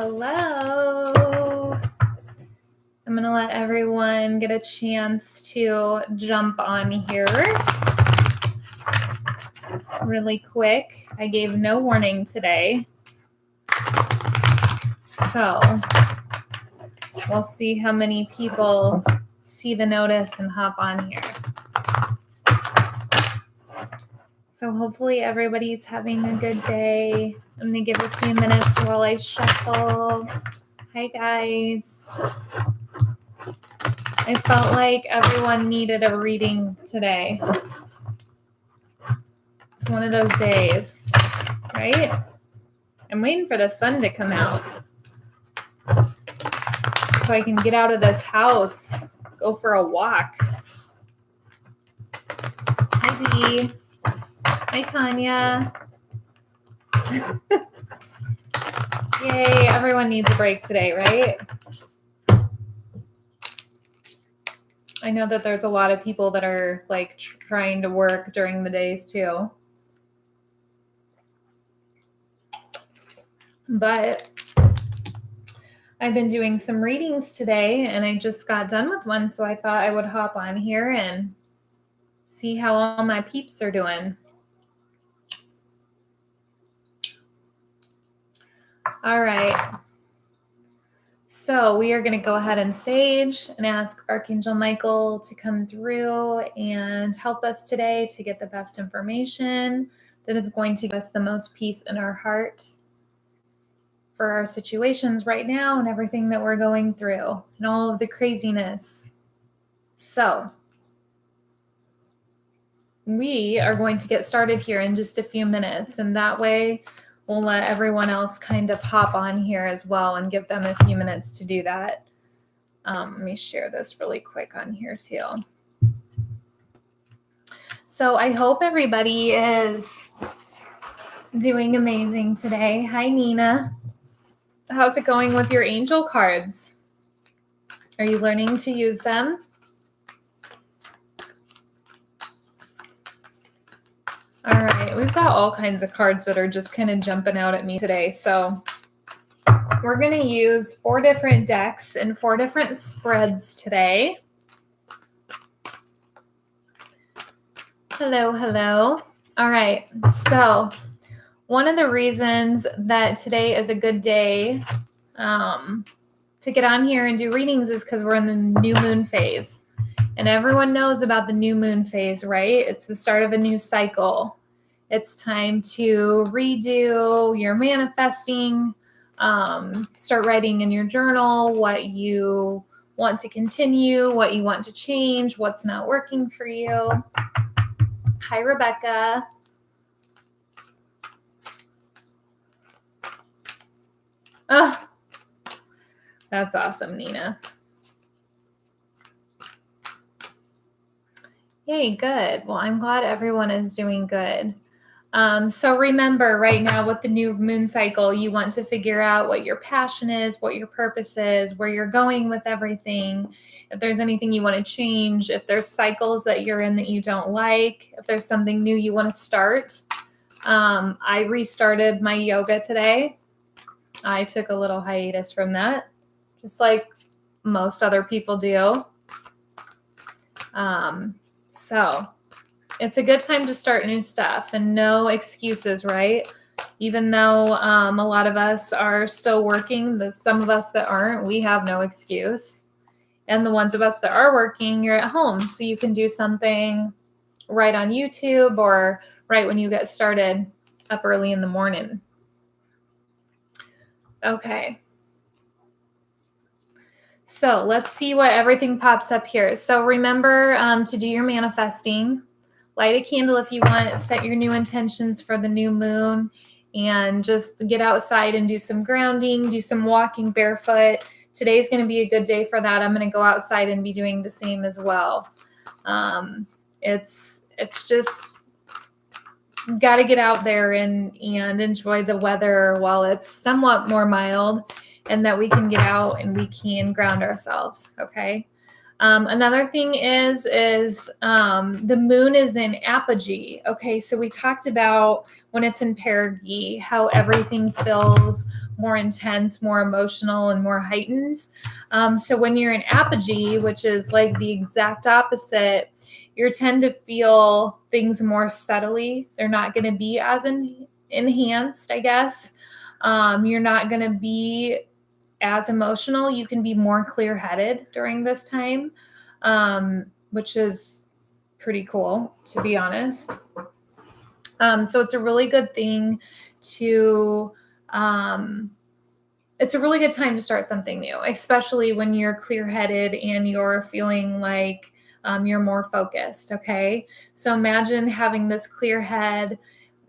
Hello. I'm going to let everyone get a chance to jump on here really quick. I gave no warning today. So we'll see how many people see the notice and hop on here. So hopefully everybody's having a good day. I'm going to give a few minutes while I shuffle. Hi, guys. I felt like everyone needed a reading today. It's one of those days, right? I'm waiting for the sun to come out so I can get out of this house, go for a walk. Hi, Dee. Hi, Tanya. Yay, everyone needs a break today, right? I know that there's a lot of people that are like trying to work during the days too. But I've been doing some readings today and I just got done with one, so I thought I would hop on here and see how all my peeps are doing. All right. So we are going to go ahead and sage and ask Archangel Michael to come through and help us today to get the best information that is going to give us the most peace in our heart for our situations right now and everything that we're going through and all of the craziness. So we are going to get started here in just a few minutes, and that way we'll let everyone else kind of hop on here as well and give them a few minutes to do that. Let me share this really quick on here too. So I hope everybody is doing amazing today. Hi, Nina. How's it going with your angel cards? Are you learning to use them? All right, we've got all kinds of cards that are just kind of jumping out at me today. So we're going to use 4 different decks and 4 different spreads today. Hello, hello. All right, so one of the reasons that today is a good day to get on here and do readings is because we're in the new moon phase. And everyone knows about the new moon phase, right? It's the start of a new cycle. It's time to redo your manifesting, start writing in your journal what you want to continue, what you want to change, what's not working for you. Hi, Rebecca. Oh, that's awesome, Nina. Yay, good. Well, I'm glad everyone is doing good. So remember right now with the new moon cycle, you want to figure out what your passion is, what your purpose is, where you're going with everything. If there's anything you want to change, if there's cycles that you're in that you don't like, if there's something new you want to start. I restarted my yoga today. I took a little hiatus from that, just like most other people do. So it's a good time to start new stuff and no excuses, right? Even though a lot of us are still working, some of us that aren't, we have no excuse. And the ones of us that are working, you're at home. So you can do something right on YouTube or right when you get started up early in the morning. Okay. So let's see what everything pops up here. So remember to do your manifesting. Light a candle if you want. Set your new intentions for the new moon. And just get outside and do some grounding. Do some walking barefoot. Today's going to be a good day for that. I'm going to go outside and be doing the same as well. It's just got to get out there and enjoy the weather while it's somewhat more mild, and that we can get out and we can ground ourselves. Okay. Another thing is the moon is in apogee. Okay. So we talked about when it's in perigee, how everything feels more intense, more emotional, and more heightened. So when you're in apogee, which is like the exact opposite, you tend to feel things more subtly. They're not going to be as enhanced, I guess. You're not going to be as emotional. You can be more clear-headed during this time, which is pretty cool, to be honest. So it's a really good thing to, it's a really good time to start something new, especially when you're clear-headed and you're feeling like you're more focused, okay? So imagine having this clear head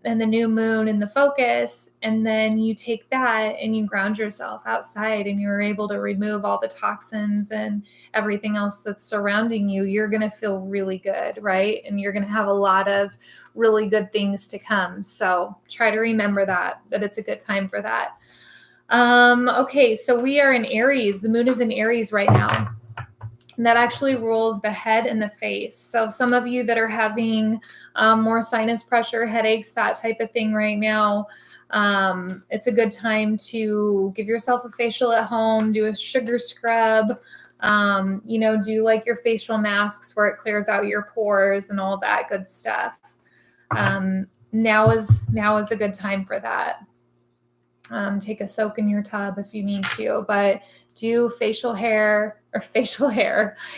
and the new moon and the focus, and then you take that and you ground yourself outside and you're able to remove all the toxins and everything else that's surrounding you. You're going to feel really good, right? And you're going to have a lot of really good things to come. So try to remember that it's a good time for that. Okay, so we are in Aries. The moon is in Aries right now. And that actually rules the head and the face. So some of you that are having more sinus pressure, headaches, that type of thing right now, it's a good time to give yourself a facial at home, do a sugar scrub, do like your facial masks where it clears out your pores and all that good stuff. Now is a good time for that. Take a soak in your tub if you need to, but do facial hair.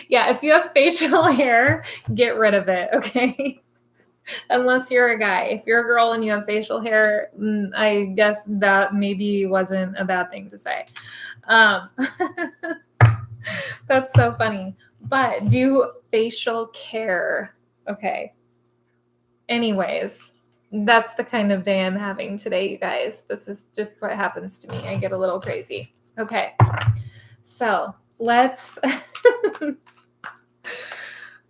Yeah, if you have facial hair, get rid of it, okay? Unless you're a guy. If you're a girl and you have facial hair, I guess that maybe wasn't a bad thing to say. That's so funny. But do facial care, okay? Anyways, that's the kind of day I'm having today, you guys. This is just what happens to me. I get a little crazy. Okay, so let's...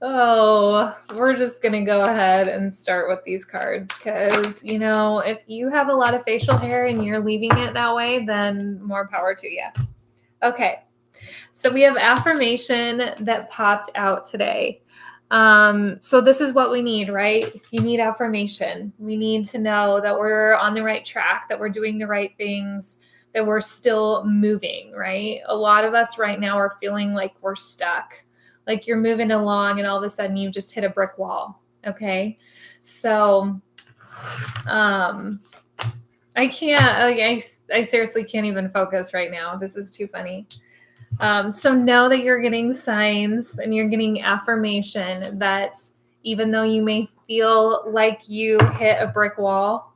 we're just going to go ahead and start with these cards because, if you have a lot of facial hair and you're leaving it that way, then more power to you. Okay, so we have affirmation that popped out today. So this is what we need, right? You need affirmation. We need to know that we're on the right track, that we're doing the right things, that we're still moving, right? A lot of us right now are feeling like we're stuck, like you're moving along and all of a sudden you just hit a brick wall. Okay. So, I can't, I seriously can't even focus right now. This is too funny. So know that you're getting signs and you're getting affirmation that even though you may feel like you hit a brick wall,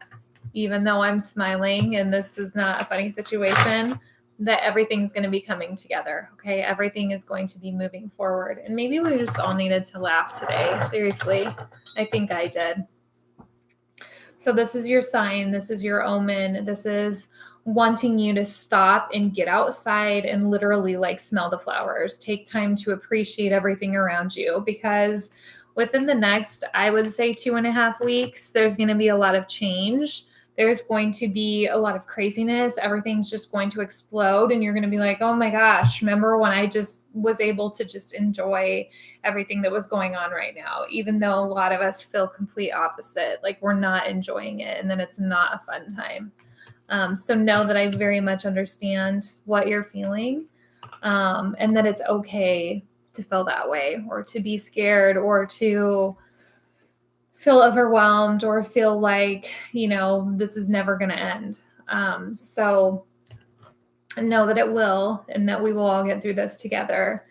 even though I'm smiling and this is not a funny situation, that everything's going to be coming together. Okay. Everything is going to be moving forward. And maybe we just all needed to laugh today. Seriously. I think I did. So this is your sign. This is your omen. This is wanting you to stop and get outside and literally like smell the flowers. Take time to appreciate everything around you because within the next, I would say 2.5 weeks, there's going to be a lot of change. There's going to be a lot of craziness. Everything's just going to explode. And you're going to be like, oh my gosh, remember when I just was able to just enjoy everything that was going on right now, even though a lot of us feel complete opposite, like we're not enjoying it. And then it's not a fun time. So know that I very much understand what you're feeling and that it's okay to feel that way or to be scared or to feel overwhelmed or feel like, this is never going to end. So know that it will and that we will all get through this together.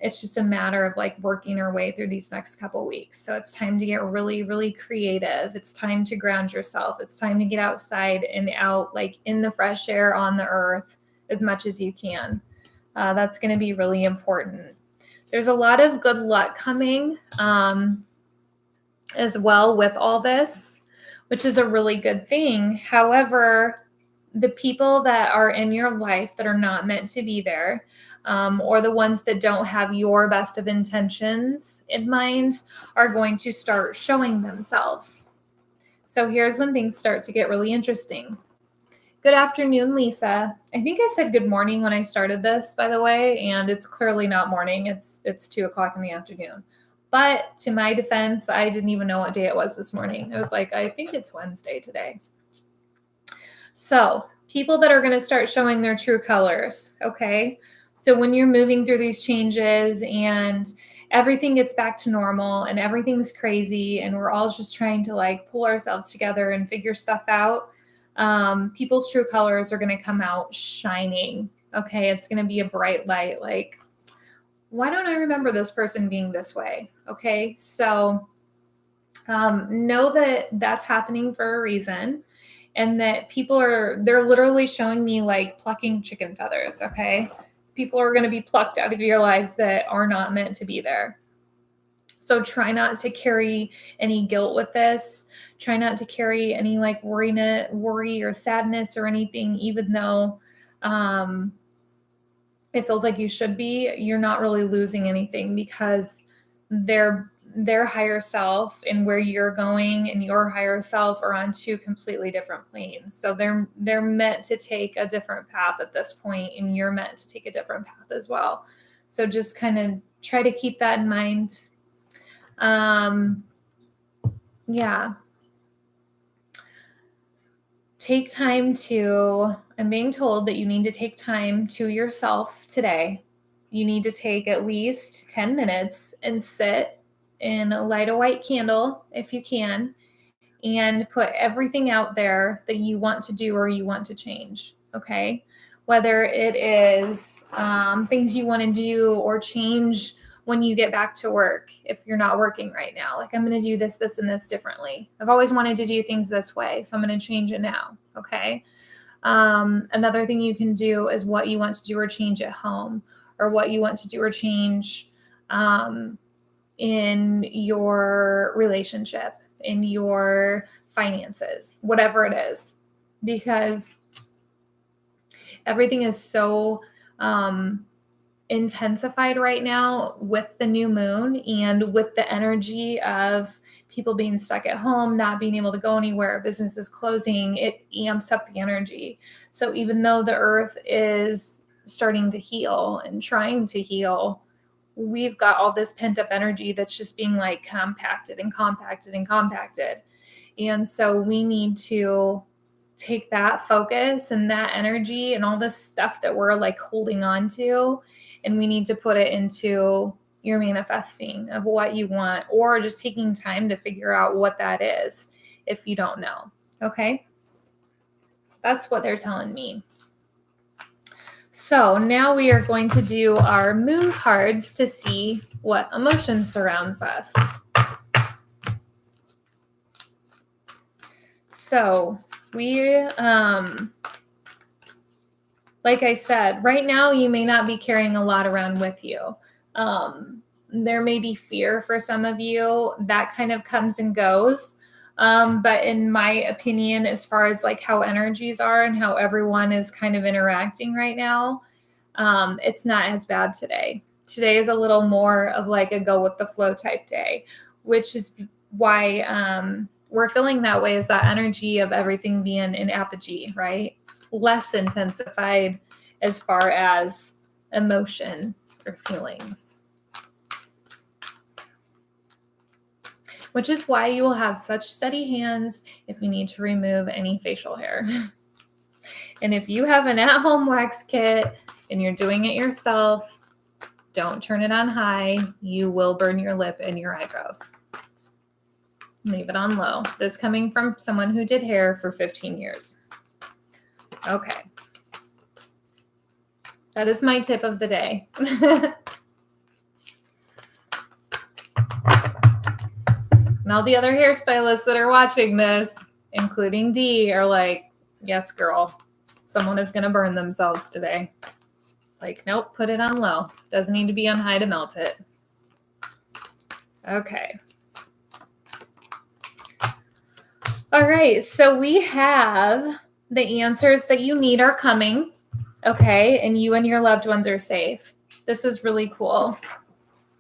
It's just a matter of like working our way through these next couple weeks. So it's time to get really, really creative. It's time to ground yourself. It's time to get outside and out like in the fresh air on the earth as much as you can. That's going to be really important. There's a lot of good luck coming as well with all this, which is a really good thing. However, the people that are in your life that are not meant to be there, or the ones that don't have your best of intentions in mind are going to start showing themselves. So here's when things start to get really interesting. Good afternoon, Lisa. I think I said good morning when I started this, by the way, and it's clearly not morning. It's 2:00 in the afternoon. But to my defense, I didn't even know what day it was this morning. It was like, I think it's Wednesday today. So people that are going to start showing their true colors. Okay. So when you're moving through these changes and everything gets back to normal and everything's crazy and we're all just trying to like pull ourselves together and figure stuff out, people's true colors are going to come out shining. Okay. It's going to be a bright light. Like, why don't I remember this person being this way? Okay. So know that that's happening for a reason, and that they're literally showing me like plucking chicken feathers. Okay. People are going to be plucked out of your lives that are not meant to be there. So try not to carry any guilt with this. Try not to carry any like worry or sadness or anything, even though it feels like you should be. You're not really losing anything, because their higher self and where you're going and your higher self are on two completely different planes. So they're meant to take a different path at this point, and you're meant to take a different path as well. So just kind of try to keep that in mind. Yeah. Take time I'm being told that you need to take time to yourself today. You need to take at least 10 minutes and sit and light a white candle if you can, and put everything out there that you want to do or you want to change. Okay. Whether it is things you want to do or change when you get back to work, if you're not working right now, like I'm going to do this, and this differently. I've always wanted to do things this way, so I'm going to change it now. Okay. Another thing you can do is what you want to do or change at home, or what you want to do or change in your relationship, in your finances, whatever it is, because everything is so intensified right now with the new moon and with the energy of people being stuck at home, not being able to go anywhere, businesses closing. It amps up the energy. So even though the earth is starting to heal and trying to heal, we've got all this pent up energy that's just being like compacted and compacted and compacted. And so we need to take that focus and that energy and all this stuff that we're like holding on to, and we need to put it into your manifesting of what you want, or just taking time to figure out what that is if you don't know. Okay. So that's what they're telling me. So now we are going to do our moon cards to see what emotion surrounds us. So we, like I said, right now you may not be carrying a lot around with you. There may be fear for some of you that kind of comes and goes. But in my opinion, as far as like how energies are and how everyone is kind of interacting right now, it's not as bad today. Today is a little more of like a go with the flow type day, which is why we're feeling that way, is that energy of everything being in apogee, right? Less intensified as far as emotion or feelings. Which is why you will have such steady hands if you need to remove any facial hair. And if you have an at-home wax kit and you're doing it yourself, don't turn it on high. You will burn your lip and your eyebrows. Leave it on low. This coming from someone who did hair for 15 years. Okay. That is my tip of the day. And all the other hairstylists that are watching this, including Dee, are like, yes, girl, someone is going to burn themselves today. It's like, nope, put it on low. Doesn't need to be on high to melt it. Okay. All right. So we have the answers that you need are coming. Okay. And you and your loved ones are safe. This is really cool.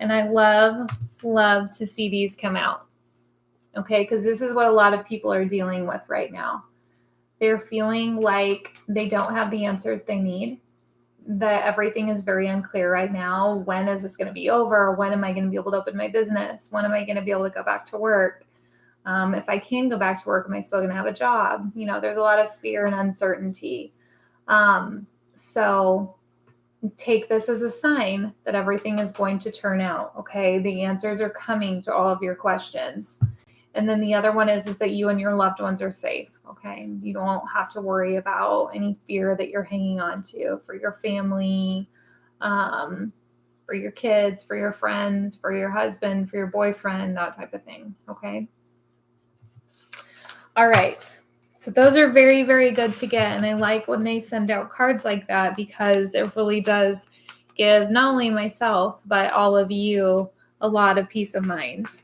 And I love to see these come out. Okay. Because this is what a lot of people are dealing with right now. They're feeling like they don't have the answers they need, that everything is very unclear right now. When is this going to be over? When am I going to be able to open my business? When am I going to be able to go back to work? If I can go back to work, am I still going to have a job? You know, there's a lot of fear and uncertainty. So take this as a sign that everything is going to turn out. Okay. The answers are coming to all of your questions. And then the other one is that you and your loved ones are safe. Okay. You don't have to worry about any fear that you're hanging on to for your family, for your kids, for your friends, for your husband, for your boyfriend, that type of thing. Okay. All right. So those are very, very good to get. And I like when they send out cards like that because it really does give not only myself, but all of you a lot of peace of mind.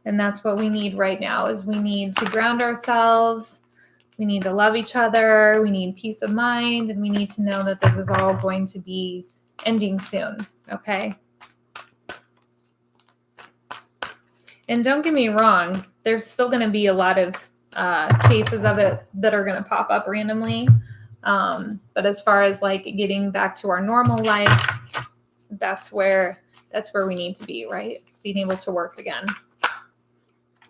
And that's what we need right now is we need to ground ourselves. We need to love each other. We need peace of mind. And we need to know that this is all going to be ending soon. Okay. And don't get me wrong. There's still going to be a lot of cases of it that are going to pop up randomly. But as far as like getting back to our normal life, that's where we need to be, right? Being able to work again.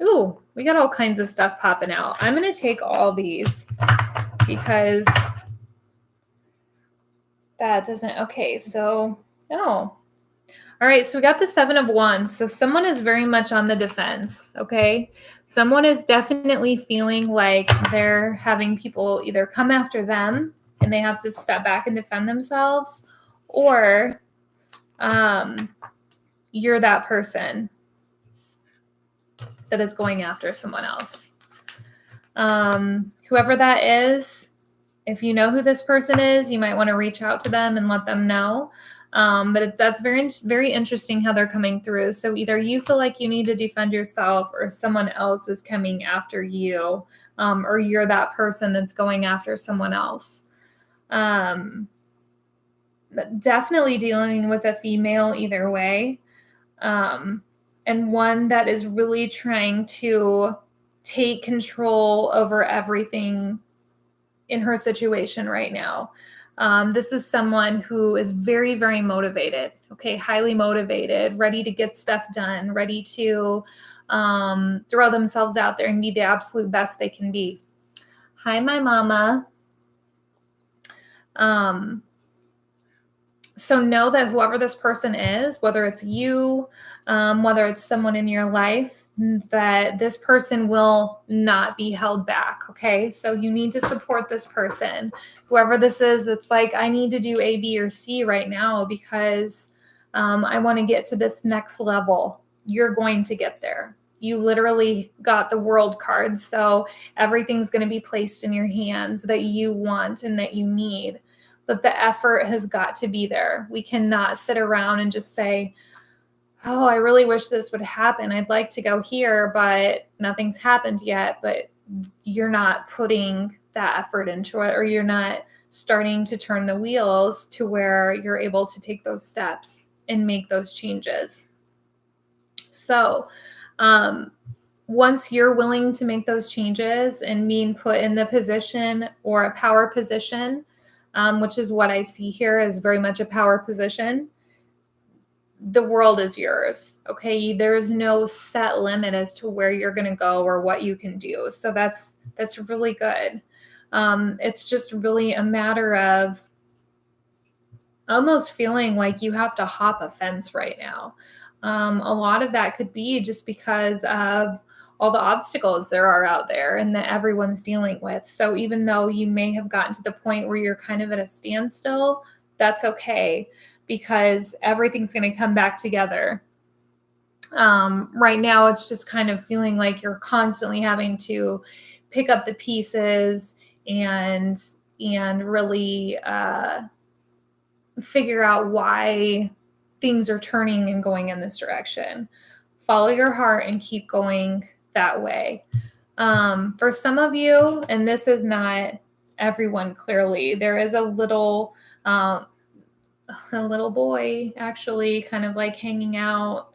Ooh, we got all kinds of stuff popping out. I'm going to take all these because that doesn't, okay, so, oh. All right, so we got the 7 of Wands. So someone is very much on the defense, okay? Someone is definitely feeling like they're having people either come after them and they have to step back and defend themselves, or you're that person that is going after someone else. Whoever that is, if you know who this person is, you might want to reach out to them and let them know. But that's very, very interesting how they're coming through. So either you feel like you need to defend yourself or someone else is coming after you, or you're that person that's going after someone else. Definitely dealing with a female either way. And one that is really trying to take control over everything in her situation right now. This is someone who is very, very motivated, okay, highly motivated, ready to get stuff done, ready to throw themselves out there and be the absolute best they can be. Hi, my mama. So know that whoever this person is, whether it's you, whether it's someone in your life, that this person will not be held back, okay? So you need to support this person. Whoever this is, that's like, I need to do A, B, or C right now because I want to get to this next level. You're going to get there. You literally got the world card, so everything's going to be placed in your hands that you want and that you need. But the effort has got to be there. We cannot sit around and just say, oh, I really wish this would happen. I'd like to go here, but nothing's happened yet. But you're not putting that effort into it, or you're not starting to turn the wheels to where you're able to take those steps and make those changes. So once you're willing to make those changes and being put in the position or a power position, which is what I see here as very much a power position, the world is yours. Okay. There's no set limit as to where you're going to go or what you can do. So that's really good. It's just really a matter of almost feeling like you have to hop a fence right now. A lot of that could be just because of all the obstacles there are out there and that everyone's dealing with. So even though you may have gotten to the point where you're kind of at a standstill, that's okay, because everything's going to come back together. Right now, it's just kind of feeling like you're constantly having to pick up the pieces and really figure out why things are turning and going in this direction. Follow your heart and keep going that way. For some of you, and this is not everyone clearly, there is a little boy actually kind of like hanging out,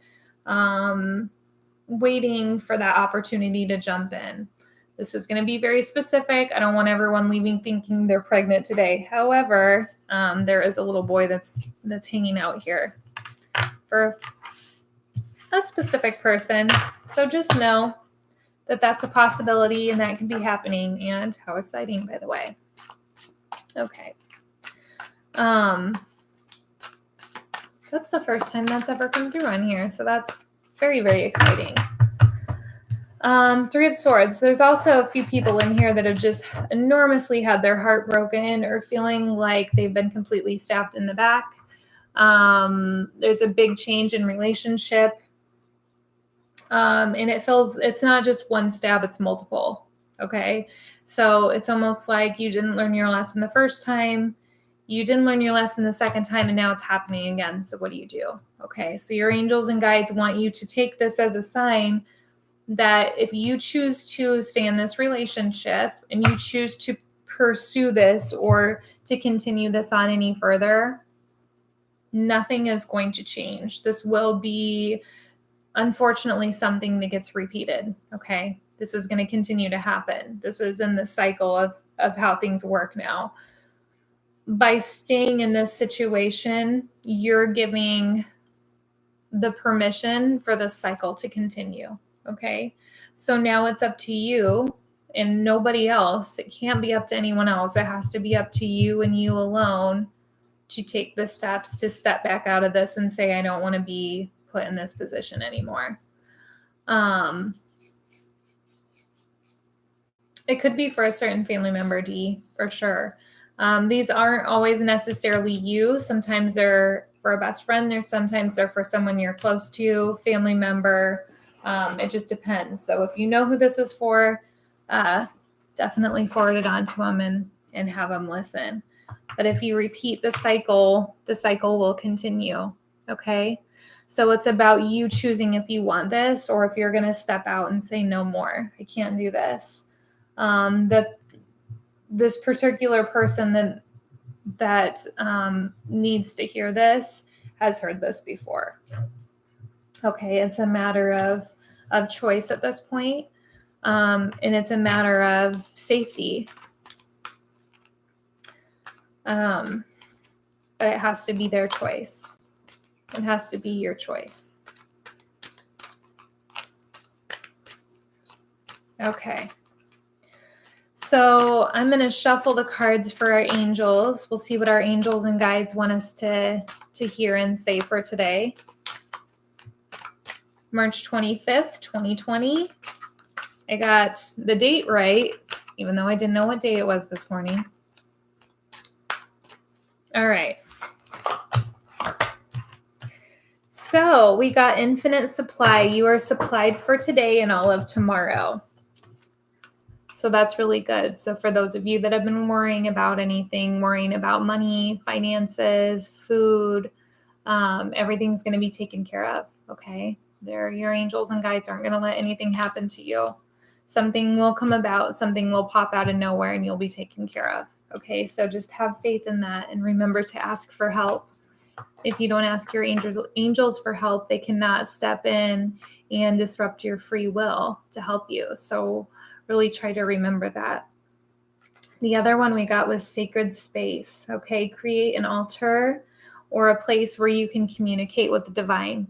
waiting for that opportunity to jump in. This is going to be very specific. I don't want everyone leaving thinking they're pregnant today. However, there is a little boy that's hanging out here for a specific person. So just know that that's a possibility and that can be happening. And how exciting, by the way. Okay. That's the first time that's ever come through on here. So that's very, very exciting. Three of Swords. There's also a few people in here that have just enormously had their heart broken or feeling like they've been completely stabbed in the back. There's a big change in relationship. And it's not just one stab, it's multiple. Okay. So it's almost like you didn't learn your lesson the first time. You didn't learn your lesson the second time, and now it's happening again. So what do you do? Okay. So your angels and guides want you to take this as a sign that if you choose to stay in this relationship and you choose to pursue this or to continue this on any further, nothing is going to change. This will be, unfortunately, something that gets repeated. Okay. This is going to continue to happen. This is in the cycle of how things work now. By staying in this situation, you're giving the permission for the cycle to continue. Okay. So now it's up to you and nobody else. It can't be up to anyone else. It has to be up to you and you alone to take the steps to step back out of this and say, I don't want to be put in this position anymore. It could be for a certain family member, D, for sure. These aren't always necessarily you. Sometimes they're for a best friend. Sometimes they're for someone you're close to, family member. It just depends. So if you know who this is for, definitely forward it on to them and have them listen. But if you repeat the cycle will continue. Okay. So it's about you choosing if you want this or if you're going to step out and say no more. I can't do this. This particular person that needs to hear this has heard this before. Okay, it's a matter of choice at this point, and it's a matter of safety. But it has to be their choice. It has to be your choice. Okay. So I'm going to shuffle the cards for our angels. We'll see what our angels and guides want us to hear and say for today. March 25th, 2020. I got the date right, even though I didn't know what day it was this morning. All right. So we got infinite supply. You are supplied for today and all of tomorrow. So that's really good. So for those of you that have been worrying about anything, worrying about money, finances, food, everything's going to be taken care of. Okay. Your angels and guides aren't going to let anything happen to you. Something will come about, something will pop out of nowhere and you'll be taken care of. Okay. So just have faith in that and remember to ask for help. If you don't ask your angels for help, they cannot step in and disrupt your free will to help you. So really try to remember that. The other one we got was sacred space. Okay. Create an altar or a place where you can communicate with the divine,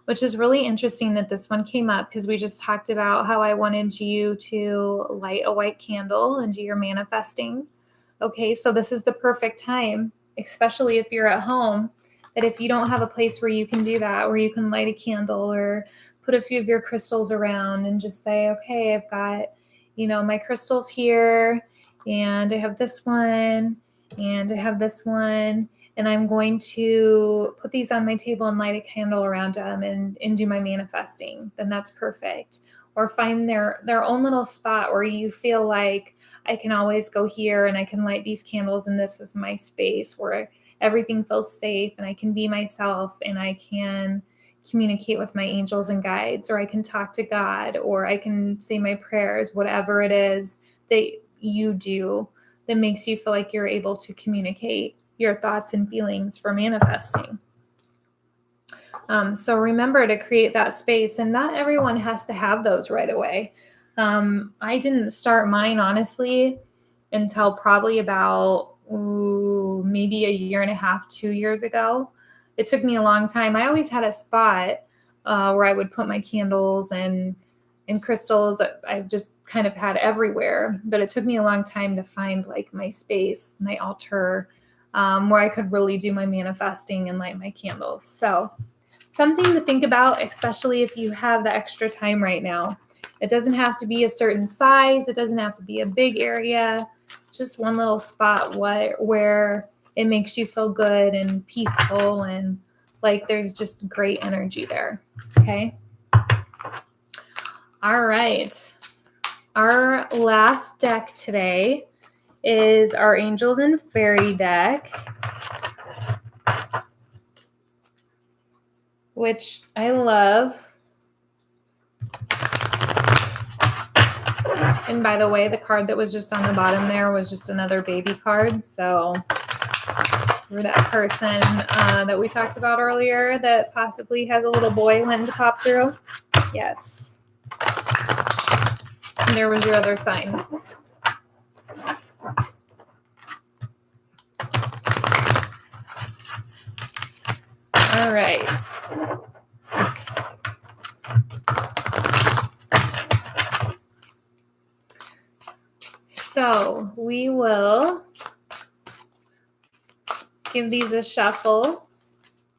which is really interesting that this one came up because we just talked about how I wanted you to light a white candle and do your manifesting. Okay. So this is the perfect time, especially if you're at home, that if you don't have a place where you can do that, where you can light a candle or put a few of your crystals around and just say, okay, I've got, my crystals here and I have this one and I have this one and I'm going to put these on my table and light a candle around them and do my manifesting, then that's perfect. Or find their own little spot where you feel like I can always go here and I can light these candles and this is my space where everything feels safe and I can be myself and I can communicate with my angels and guides, or I can talk to God, or I can say my prayers, whatever it is that you do that makes you feel like you're able to communicate your thoughts and feelings for manifesting. So remember to create that space, and not everyone has to have those right away. I didn't start mine, honestly, until probably about maybe a year and a half, 2 years ago. It took me a long time. I always had a spot where I would put my candles and and crystals that I've just kind of had everywhere, but it took me a long time to find like my space, my altar, where I could really do my manifesting and light my candles. So something to think about, especially if you have the extra time right now. It doesn't have to be a certain size. It doesn't have to be a big area. Just one little spot where it makes you feel good and peaceful and like there's just great energy there. Okay. All right. Our last deck today is our Angels and Fairy deck, which I love. And by the way, the card that was just on the bottom there was just another baby card. So for that person that we talked about earlier that possibly has a little boy wanting to pop through. Yes. And there was your other sign. All right. So we will give these a shuffle.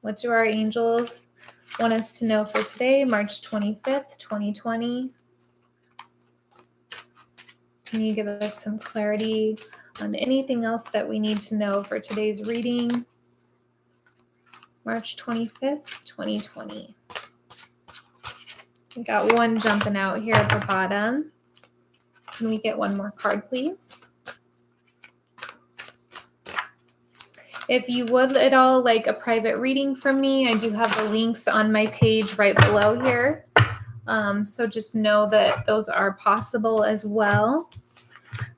What do our angels want us to know for today, March 25th, 2020? Can you give us some clarity on anything else that we need to know for today's reading? March 25th, 2020. We got one jumping out here at the bottom. Can we get one more card, please? If you would at all like a private reading from me, I do have the links on my page right below here. So just know that those are possible as well.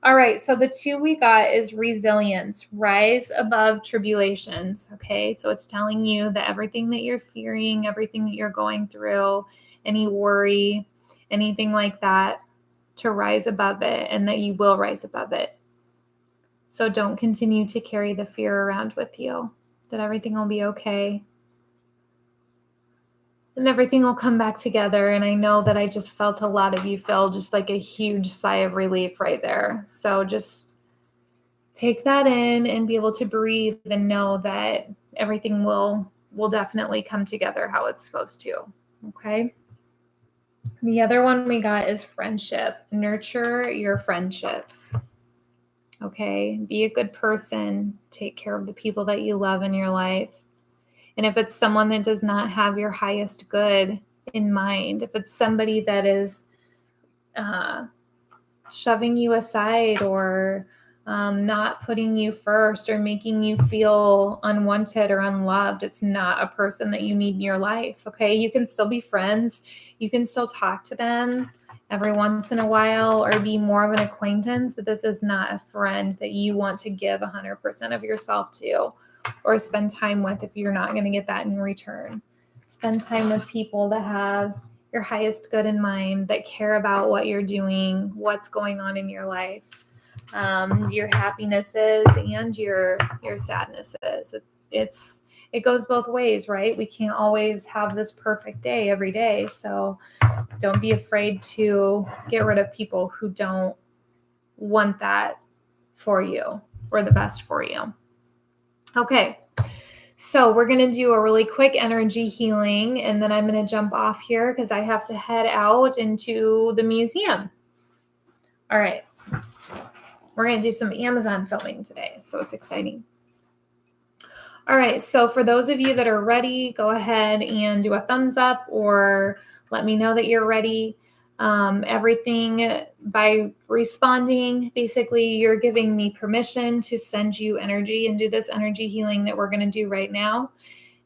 All right, so the two we got is resilience, rise above tribulations, okay? So it's telling you that everything that you're fearing, everything that you're going through, any worry, anything like that, to rise above it and that you will rise above it. So don't continue to carry the fear around with you, that everything will be okay. And everything will come back together. And I know that I just felt a lot of you feel just like a huge sigh of relief right there. So just take that in and be able to breathe and know that everything will definitely come together how it's supposed to. Okay. The other one we got is friendship. Nurture your friendships. Okay. Be a good person. Take care of the people that you love in your life. And if it's someone that does not have your highest good in mind, if it's somebody that is shoving you aside or not putting you first or making you feel unwanted or unloved, it's not a person that you need in your life, okay? You can still be friends. You can still talk to them every once in a while or be more of an acquaintance, but this is not a friend that you want to give 100% of yourself to or spend time with if you're not going to get that in return. Spend time with people that have your highest good in mind, that care about what you're doing, what's going on in your life. Your happinesses and your sadnesses. It goes both ways, right? We can't always have this perfect day every day. So don't be afraid to get rid of people who don't want that for you or the best for you. Okay. So we're going to do a really quick energy healing, and then I'm going to jump off here because I have to head out into the museum. All right. We're going to do some Amazon filming today, so it's exciting. All right, so for those of you that are ready, go ahead and do a thumbs up or let me know that you're ready. Everything by responding, basically you're giving me permission to send you energy and do this energy healing that we're going to do right now.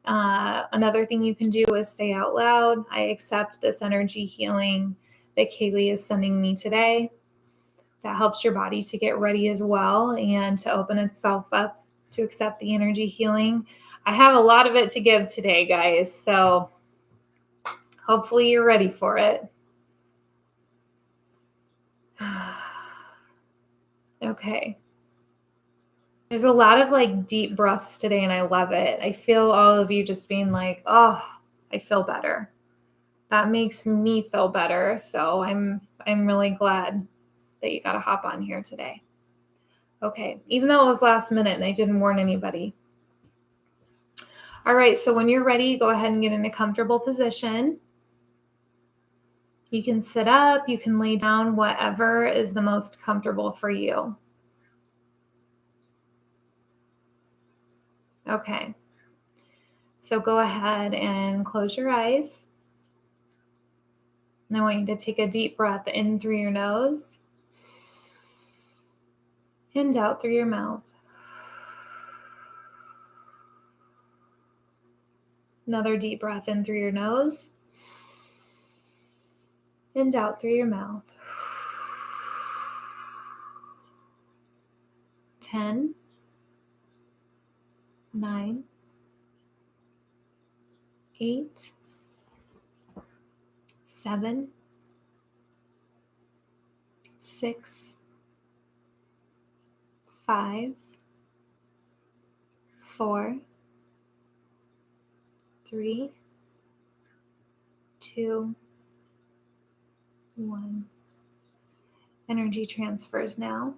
Another thing you can do is say out loud, I accept this energy healing that Kaleigh is sending me today. That helps your body to get ready as well and to open itself up to accept the energy healing. I have a lot of it to give today, guys, so hopefully you're ready for it. Okay. There's a lot of like deep breaths today and I love it. I feel all of you just being like, oh, I feel better. that makes me feel better. So I'm really glad that you got to hop on here today. Okay, even though it was last minute and I didn't warn anybody. All right, so when you're ready, go ahead and get in a comfortable position. You can sit up, you can lay down, whatever is the most comfortable for you. Okay, so go ahead and close your eyes. And I want you to take a deep breath in through your nose and out through your mouth. Another deep breath in through your nose and out through your mouth. 10, 9, 8, 7, 6, 5, 4, 3, 2, 1. Energy transfers now.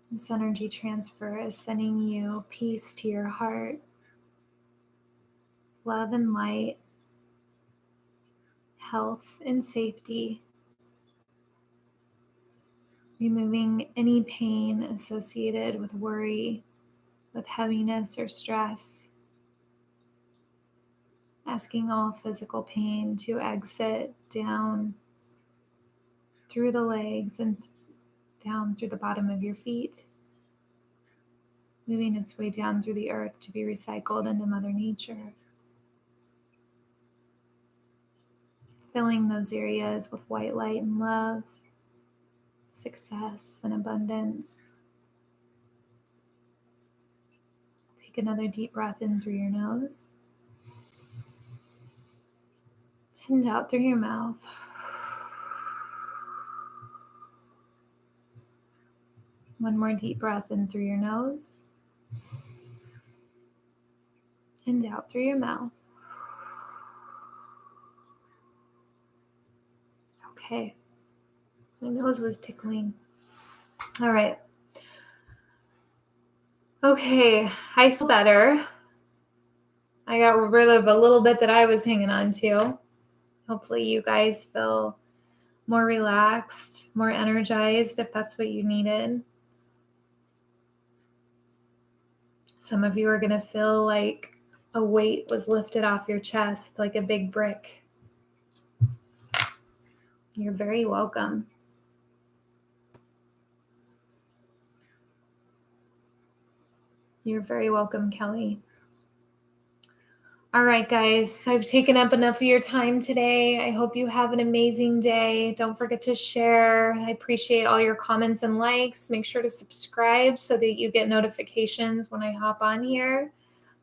This energy transfer is sending you peace to your heart, love and light, health and safety, removing any pain associated with worry, with heaviness or stress, asking all physical pain to exit down through the legs and down through the bottom of your feet, moving its way down through the earth to be recycled into Mother Nature, filling those areas with white light and love, success and abundance. Take another deep breath in through your nose and out through your mouth. One more deep breath in through your nose and out through your mouth. Okay, my nose was tickling. All right. Okay, I feel better. I got rid of a little bit that I was hanging on to. Hopefully you guys feel more relaxed, more energized if that's what you needed. Some of you are going to feel like a weight was lifted off your chest, like a big brick. You're very welcome. You're very welcome, Kelly. All right, guys, I've taken up enough of your time today. I hope you have an amazing day. Don't forget to share. I appreciate all your comments and likes. Make sure to subscribe so that you get notifications when I hop on here.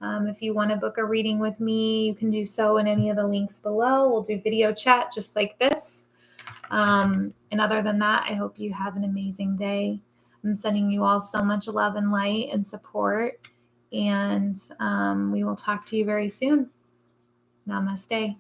If you want to book a reading with me, you can do so in any of the links below. We'll do video chat just like this. And other than that, I hope you have an amazing day. I'm sending you all so much love and light and support. And we will talk to you very soon. Namaste.